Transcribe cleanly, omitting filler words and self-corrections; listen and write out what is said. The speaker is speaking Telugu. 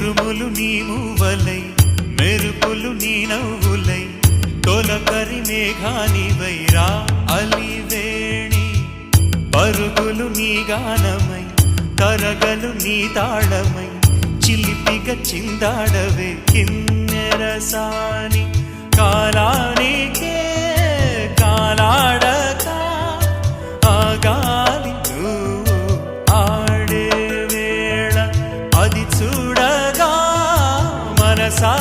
ఉరుములు నీ మూవలై మెరుపులు నీ నవ్వులై తొలకరి మేఘానివై రా అలివేణి పరుగులు నీ గానమై తరగలు నీ తాళమై చిలిపిగా చిందాడవే కిన్నెరసాని కాలానికే కాలాడక ఆగాలి నువ్వు ఆడే వేళ అది చూడగా మనసా